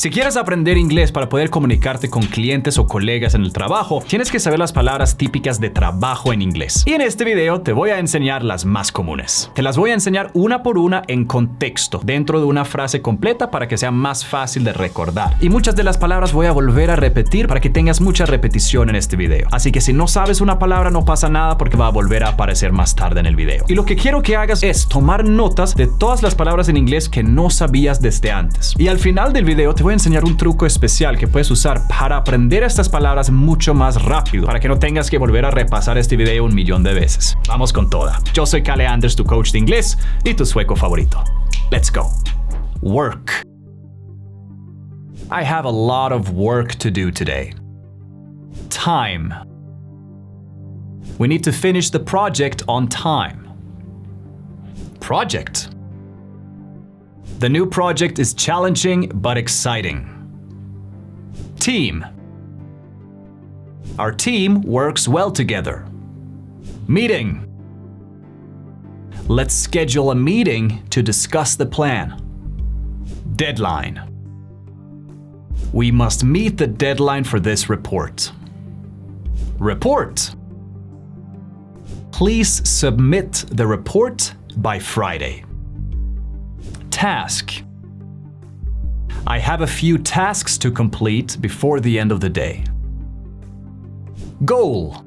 Si quieres aprender inglés para poder comunicarte con clientes o colegas en el trabajo, tienes que saber las palabras típicas de trabajo en inglés. Y en este video te voy a enseñar las más comunes. Te las voy a enseñar una por una en contexto, dentro de una frase completa para que sea más fácil de recordar. Y muchas de las palabras voy a volver a repetir para que tengas mucha repetición en este video. Así que si no sabes una palabra no pasa nada porque va a volver a aparecer más tarde en el video. Y lo que quiero que hagas es tomar notas de todas las palabras en inglés que no sabías desde antes. Y al final del video te voy a enseñar un truco especial que puedes usar para aprender estas palabras mucho más rápido, para que no tengas que volver a repasar este video 1.000.000 de veces. Vamos con toda. Yo soy Kalle Anders, tu coach de inglés y tu sueco favorito. Let's go. Work. I have a lot of work to do today. Time. We need to finish the project on time. Project. The new project is challenging but exciting. Team. Our team works well together. Meeting. Let's schedule a meeting to discuss the plan. Deadline. We must meet the deadline for this report. Report. Please submit the report by Friday. Task. I have a few tasks to complete before the end of the day. Goal.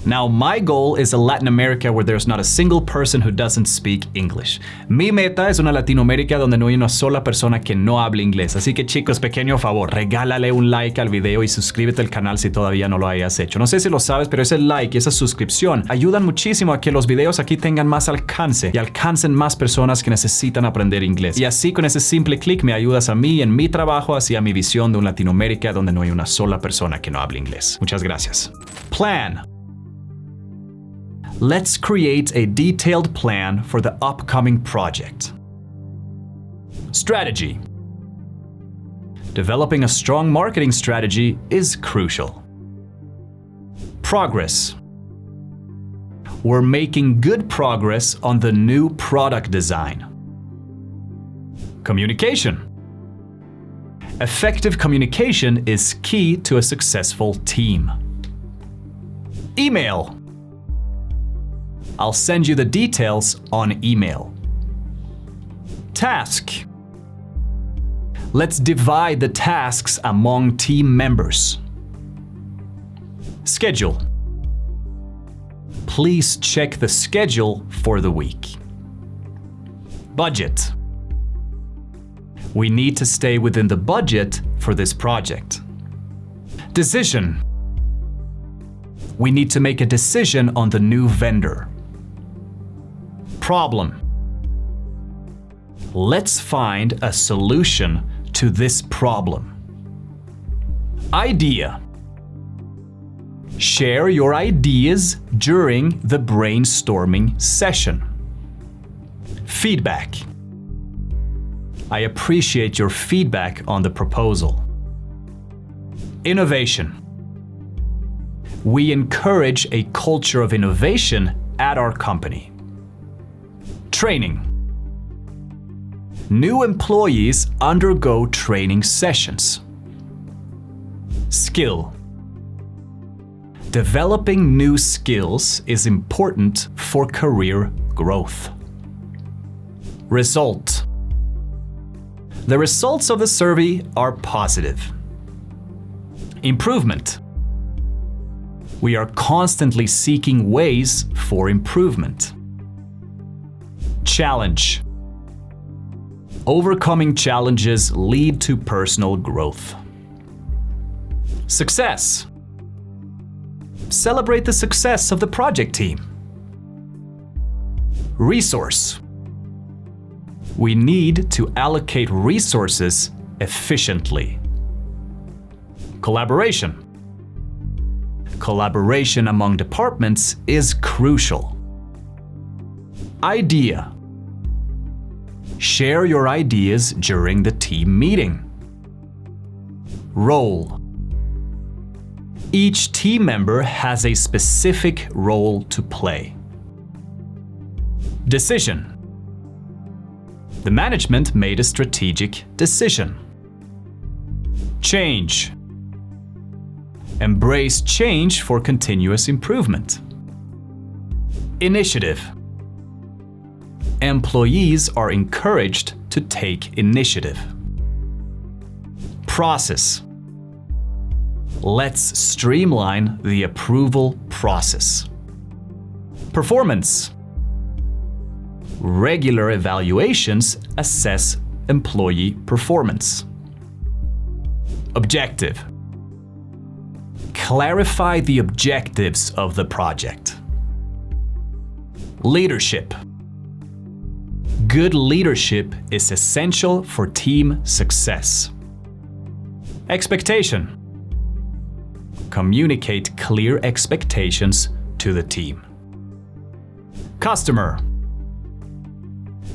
Now, my goal is a Latin America where there's not a single person who doesn't speak English. Mi meta es una Latinoamérica donde no hay una sola persona que no hable inglés. Así que chicos, pequeño favor, regálale un like al video y suscríbete al canal si todavía no lo hayas hecho. No sé si lo sabes, pero ese like y esa suscripción ayudan muchísimo a que los videos aquí tengan más alcance y alcancen más personas que necesitan aprender inglés. Y así con ese simple clic me ayudas a mí en mi trabajo hacia mi visión de una Latinoamérica donde no hay una sola persona que no hable inglés. Muchas gracias. Plan. Let's create a detailed plan for the upcoming project. Strategy. Developing a strong marketing strategy is crucial. Progress. We're making good progress on the new product design. Communication. Effective communication is key to a successful team. Email. I'll send you the details on email. Task. Let's divide the tasks among team members. Schedule. Please check the schedule for the week. Budget. We need to stay within the budget for this project. Decision. We need to make a decision on the new vendor. Problem. Let's find a solution to this problem. Idea. Share your ideas during the brainstorming session. Feedback. I appreciate your feedback on the proposal. Innovation. We encourage a culture of innovation at our company. Training. New employees undergo training sessions. Skill. Developing new skills is important for career growth. Result. The results of the survey are positive. Improvement. We are constantly seeking ways for improvement. Challenge. Overcoming challenges lead to personal growth. Success. Celebrate the success of the project team. Resource. We need to allocate resources efficiently. Collaboration. Collaboration among departments is crucial. Idea. Share your ideas during the team meeting. Role. Each team member has a specific role to play. Decision. The management made a strategic decision. Change. Embrace change for continuous improvement. Initiative. Employees are encouraged to take initiative. Process. Let's streamline the approval process. Performance. Regular evaluations assess employee performance. Objective. Clarify the objectives of the project. Leadership. Good leadership is essential for team success. Expectation. Communicate clear expectations to the team. Customer.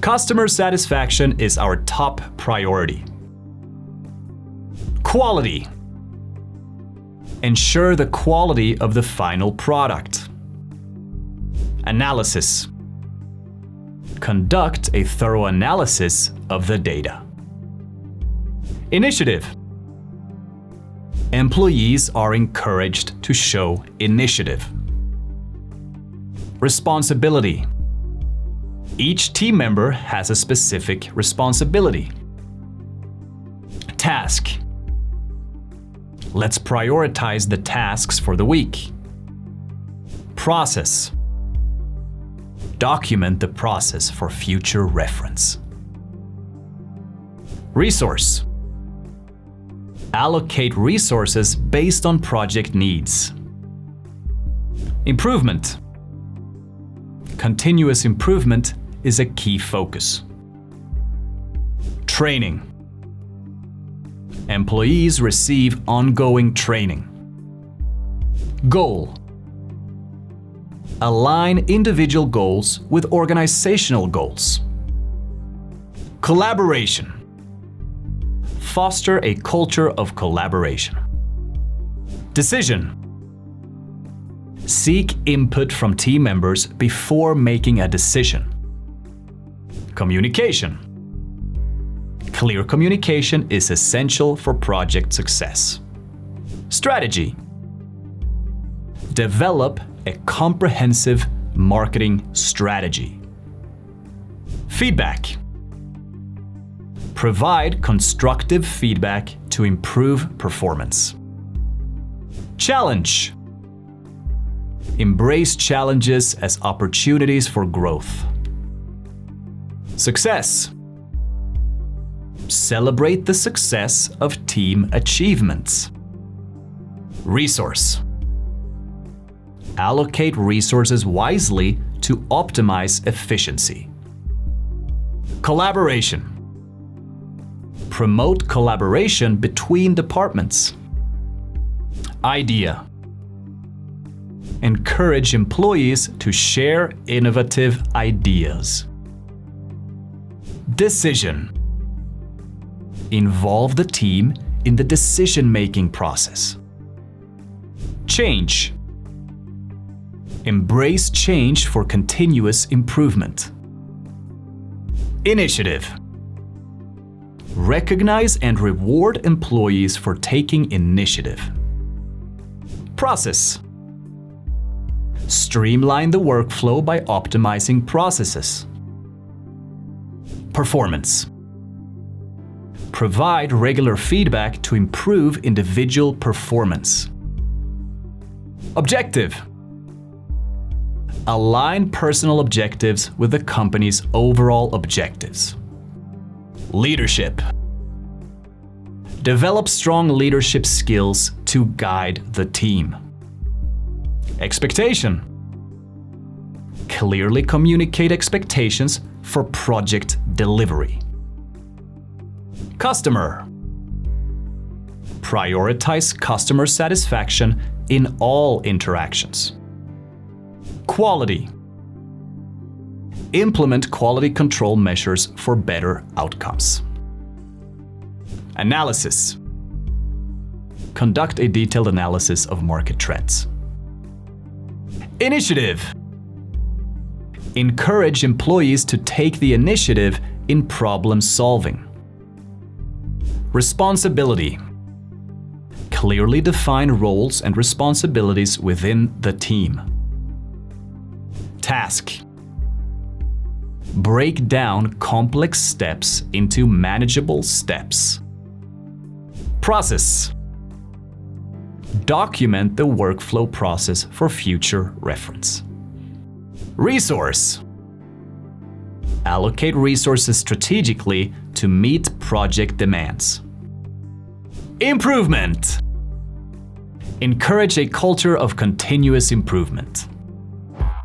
Customer satisfaction is our top priority. Quality. Ensure the quality of the final product. Analysis. Conduct a thorough analysis of the data. Initiative. Employees are encouraged to show initiative. Responsibility. Each team member has a specific responsibility. Task. Let's prioritize the tasks for the week. Process. Document the process for future reference. Resource. Allocate resources based on project needs. Improvement. Continuous improvement is a key focus. Training. Employees receive ongoing training. Goal. Align individual goals with organizational goals. Collaboration. Foster a culture of collaboration. Decision. Seek input from team members before making a decision. Communication. Clear communication is essential for project success. Strategy. Develop a comprehensive marketing strategy. Feedback. Provide constructive feedback to improve performance. Challenge. Embrace challenges as opportunities for growth. Success. Celebrate the success of team achievements. Resource. Allocate resources wisely to optimize efficiency. Collaboration. Promote collaboration between departments. Idea. Encourage employees to share innovative ideas. Decision. Involve the team in the decision-making process. Change. Embrace change for continuous improvement. Initiative. Recognize and reward employees for taking initiative. Process. Streamline the workflow by optimizing processes. Performance. Provide regular feedback to improve individual performance. Objective. Align personal objectives with the company's overall objectives. Leadership. Develop strong leadership skills to guide the team. Expectation. Clearly communicate expectations for project delivery. Customer. Prioritize customer satisfaction in all interactions. Quality. Implement quality control measures for better outcomes. Analysis. Conduct a detailed analysis of market trends. Initiative. Encourage employees to take the initiative in problem solving. Responsibility. Clearly define roles and responsibilities within the team. Task. Break down complex steps into manageable steps. Process. Document the workflow process for future reference. Resource. Allocate resources strategically to meet project demands. Improvement. Encourage a culture of continuous improvement.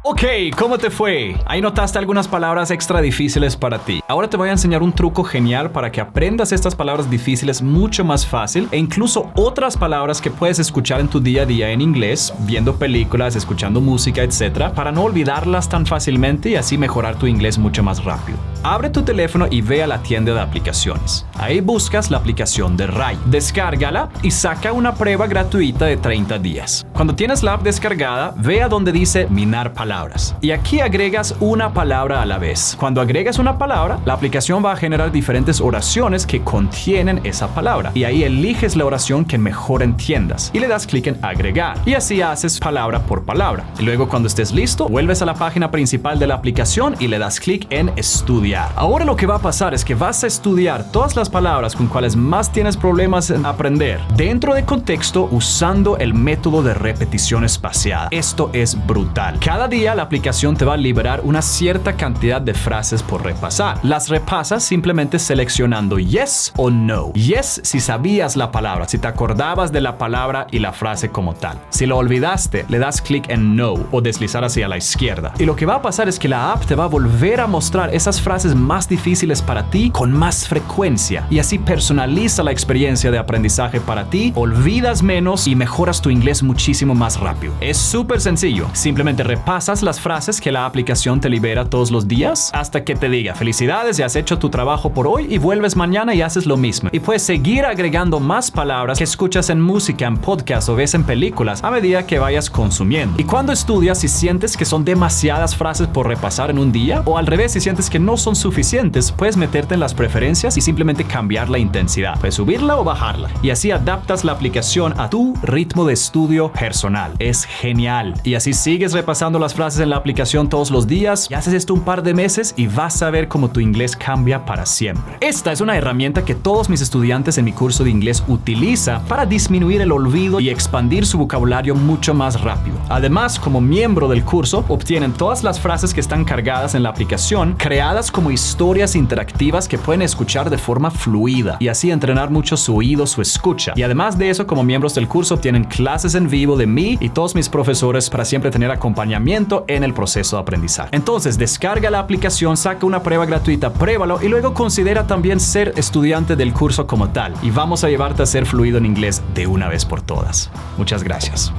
Ok, ¿cómo te fue? Ahí notaste algunas palabras extra difíciles para ti. Ahora te voy a enseñar un truco genial para que aprendas estas palabras difíciles mucho más fácil e incluso otras palabras que puedes escuchar en tu día a día en inglés, viendo películas, escuchando música, etc., para no olvidarlas tan fácilmente y así mejorar tu inglés mucho más rápido. Abre tu teléfono y ve a la tienda de aplicaciones. Ahí buscas la aplicación de Rai. Descárgala y saca una prueba gratuita de 30 días. Cuando tienes la app descargada, ve a donde dice minar palabras. Y aquí agregas una palabra a la vez. Cuando agregas una palabra, la aplicación va a generar diferentes oraciones que contienen esa palabra. Y ahí eliges la oración que mejor entiendas y le das clic en agregar. Y así haces palabra por palabra. Y luego cuando estés listo, vuelves a la página principal de la aplicación y le das clic en estudiar. Ahora lo que va a pasar es que vas a estudiar todas las palabras con cuales más tienes problemas en aprender dentro de contexto usando el método de repetición espaciada. Esto es brutal. Cada día la aplicación te va a liberar una cierta cantidad de frases por repasar. Las repasas simplemente seleccionando yes o no. Yes si sabías la palabra, si te acordabas de la palabra y la frase como tal. Si lo olvidaste, le das clic en no o deslizar hacia la izquierda. Y lo que va a pasar es que la app te va a volver a mostrar esas frases más difíciles para ti con más frecuencia y así personaliza la experiencia de aprendizaje para ti, olvidas menos y mejoras tu inglés muchísimo más rápido. Es súper sencillo. Simplemente repasas las frases que la aplicación te libera todos los días hasta que te diga felicidades, ya has hecho tu trabajo por hoy y vuelves mañana y haces lo mismo. Y puedes seguir agregando más palabras que escuchas en música, en podcast o ves en películas a medida que vayas consumiendo. Y cuando estudias y sientes que son demasiadas frases por repasar en un día o al revés si sientes que no son suficientes, puedes meterte en las preferencias y simplemente cambiar la intensidad. Puedes subirla o bajarla y así adaptas la aplicación a tu ritmo de estudio personal. Es genial. Y así sigues repasando las frases en la aplicación todos los días y haces esto un par de meses y vas a ver cómo tu inglés cambia para siempre. Esta es una herramienta que todos mis estudiantes en mi curso de inglés utilizan para disminuir el olvido y expandir su vocabulario mucho más rápido. Además, como miembro del curso, obtienen todas las frases que están cargadas en la aplicación, creadas como historias interactivas que pueden escuchar de forma fluida y así entrenar mucho su oído, su escucha. Y además de eso, como miembros del curso, obtienen clases en vivo de mí y todos mis profesores para siempre tener acompañamiento en el proceso de aprendizaje. Entonces, descarga la aplicación, saca una prueba gratuita, pruébalo y luego considera también ser estudiante del curso como tal. Y vamos a llevarte a ser fluido en inglés de una vez por todas. Muchas gracias.